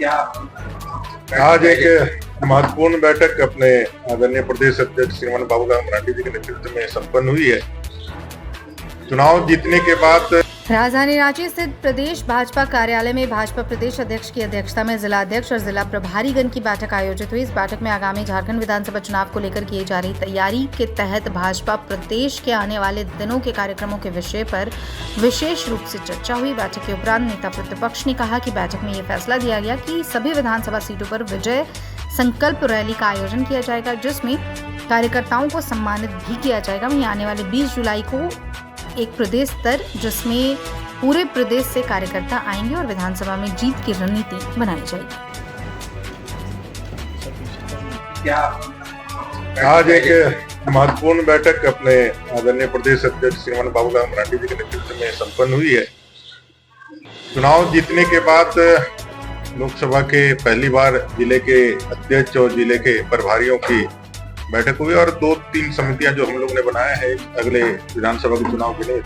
आज एक महत्वपूर्ण बैठक अपने आदरणीय प्रदेश अध्यक्ष श्रीमान बाबूलाल मरांडी जी के नेतृत्व में संपन्न हुई है। चुनाव जीतने के बाद राजधानी रांची स्थित प्रदेश भाजपा कार्यालय में भाजपा प्रदेश अध्यक्ष की अध्यक्षता में जिला अध्यक्ष और जिला प्रभारीगण की बैठक आयोजित हुई। इस बैठक में आगामी झारखंड विधानसभा चुनाव को लेकर किए जा रही तैयारी के तहत भाजपा प्रदेश के आने वाले दिनों के कार्यक्रमों के विषय पर विशेष रूप से चर्चा हुई। बैठक के उपरांत नेता प्रतिपक्ष ने कहा कि बैठक में ये फैसला दिया गया कि सभी विधानसभा सीटों पर विजय संकल्प रैली का आयोजन किया जाएगा, जिसमें कार्यकर्ताओं को सम्मानित भी किया जाएगा। वहीं आने वाले 20 जुलाई को एक प्रदेश स्तर जिसमें पूरे प्रदेश से कार्यकर्ता आएंगे और विधानसभा में जीत की रणनीति बनाई जाएगी। आज एक महत्वपूर्ण बैठक अपने आदरणीय प्रदेश अध्यक्ष श्रीमान बाबूलाल मरांडी जी के नेतृत्व में संपन्न हुई है। चुनाव जीतने के बाद लोकसभा के पहली बार जिले के अध्यक्ष और जिले के प्रभारियों की बैठक हुई और 2-3 समितियां जो हम लोग ने बनाया है अगले विधानसभा के चुनाव के लिए,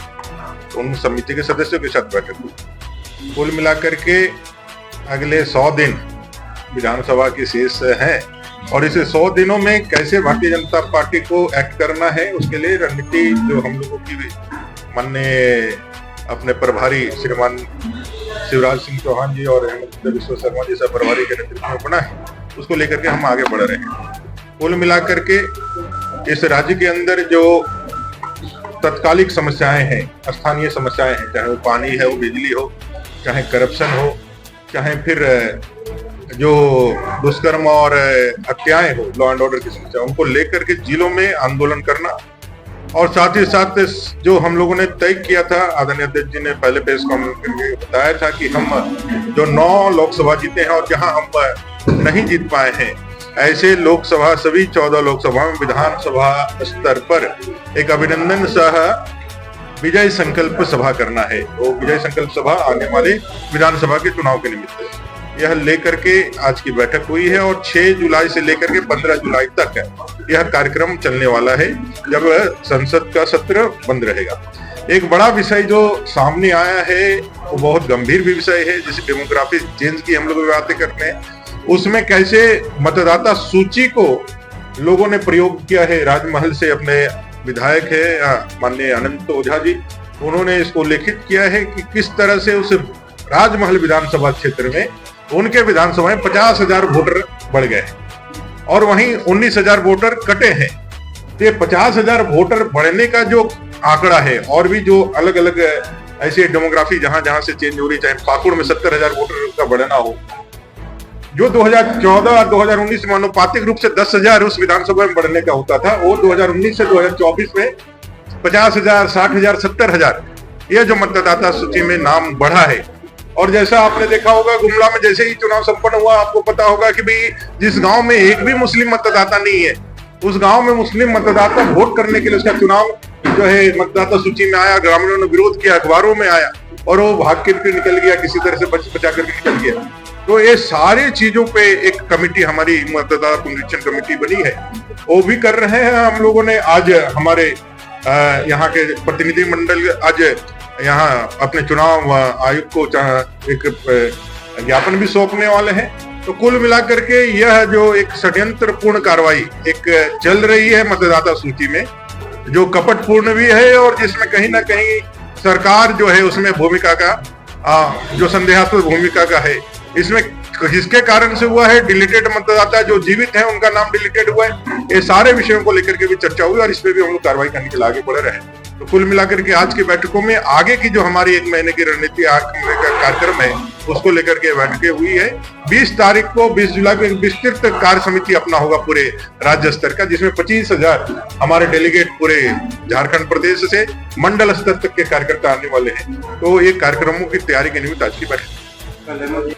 उन समिति के सदस्यों के साथ बैठक हुई। कुल मिलाकर के अगले 100 दिन विधानसभा की शेष है और इसे 100 दिनों में कैसे भारतीय जनता पार्टी को एक्ट करना है, उसके लिए रणनीति जो हम लोगों की माननीय अपने प्रभारी श्रीमान शिवराज सिंह चौहान जी और हेमंत बिश्व शर्मा जैसा प्रभारी के नेतृत्व में बना है, उसको लेकर के हम आगे बढ़ रहे हैं। कुल मिलाकर के इस राज्य के अंदर जो तत्कालिक समस्याएं हैं, स्थानीय समस्याएं हैं, चाहे वो पानी है, वो बिजली हो, चाहे करप्शन हो, चाहे फिर जो दुष्कर्म और हत्याएं हो, लॉ एंड ऑर्डर की समस्या, उनको लेकर के जिलों में आंदोलन करना। और साथ ही साथ जो हम लोगों ने तय किया था, आदरणीय अध्यक्ष जी ने पहले प्रेस कॉन्फ्रेंस करके बताया था कि हम जो 9 लोकसभा जीते हैं और जहां हम नहीं जीत पाए हैं, ऐसे लोकसभा सभी 14 लोकसभा में विधानसभा स्तर पर एक अभिनंदन सह विजय संकल्प सभा करना है। वो विजय संकल्प सभा आने वाले विधानसभा के चुनाव के निमित्त यह लेकर के आज की बैठक हुई है और 6 जुलाई से लेकर के 15 जुलाई तक यह कार्यक्रम चलने वाला है, जब संसद का सत्र बंद रहेगा। एक बड़ा विषय जो सामने आया है वो बहुत गंभीर भी विषय है, जैसे डेमोग्राफी चेंज की हम लोग बातें करते हैं, उसमें कैसे मतदाता सूची को लोगों ने प्रयोग किया है। राजमहल से अपने विधायक है माननीय अनंत ओझा जी, उन्होंने इसको लिखित किया है कि किस तरह से उस राजमहल विधानसभा क्षेत्र में उनके विधानसभा में 50,000 वोटर बढ़ गए और वहीं 19,000 वोटर कटे हैं। तो ये 50,000 वोटर बढ़ने का जो आंकड़ा है, और भी जो अलग अलग ऐसे डेमोग्राफी जहां जहां से चेंज हो रही, चाहे पाकुड़ में 70,000 वोटर का बढ़ना हो, जो 2014 और 2019 में अनुपातिक रूप से 10,000 उस विधानसभा में बढ़ने का होता था, वो 2019 से 2024 में 50,000, 60,000, 70,000 यह जो मतदाता सूची में नाम बढ़ा है। और जैसा आपने देखा होगा, गुमला में जैसे ही चुनाव संपन्न हुआ, आपको पता होगा कि भाई जिस गांव में एक भी मुस्लिम मतदाता नहीं है, उस गांव में मुस्लिम मतदाता वोट करने के लिए उसका चुनाव जो है मतदाता सूची में आया, ग्रामीणों ने विरोध किया, अखबारों में आया और वो भाग के निकल गया, किसी तरह से बचा करके निकल गया। तो ये सारी चीजों पे एक कमेटी, हमारी मतदाता पुनरीक्षण कमेटी बनी है, वो भी कर रहे हैं हम लोगों ने। आज हमारे यहाँ के प्रतिनिधि मंडल आज यहाँ अपने चुनाव आयुक्त को एक ज्ञापन भी सौंपने वाले हैं। तो कुल मिलाकर के यह जो एक षड्यंत्रपूर्ण कार्रवाई एक चल रही है मतदाता सूची में, जो कपटपूर्ण भी है और जिसमें कहीं ना कहीं सरकार जो है उसमें भूमिका का जो संदेहास्पद भूमिका का है, इसमें किसके कारण से हुआ है, डिलीटेड मतदाता जो जीवित हैं उनका नाम डिलीटेड हुआ है, ये सारे विषयों को लेकर के भी चर्चा हुई और इस पे भी हम लोग कार्रवाई करने के लिए आगे बढ़ रहे हैं। तो कुल मिलाकर के आज की बैठकों में आगे की जो हमारी 1 महीने की रणनीति कार्यक्रम है, उसको लेकर के बैठकें हुई है। 20 तारीख को 20 जुलाई को एक विस्तृत कार्य समिति अपना होगा पूरे राज्य स्तर का, जिसमें 25,000 हमारे डेलीगेट पूरे झारखंड प्रदेश से मंडल स्तर तक के कार्यकर्ता आने वाले हैं। तो ये कार्यक्रमों की तैयारी के निमित्त आज की बैठक।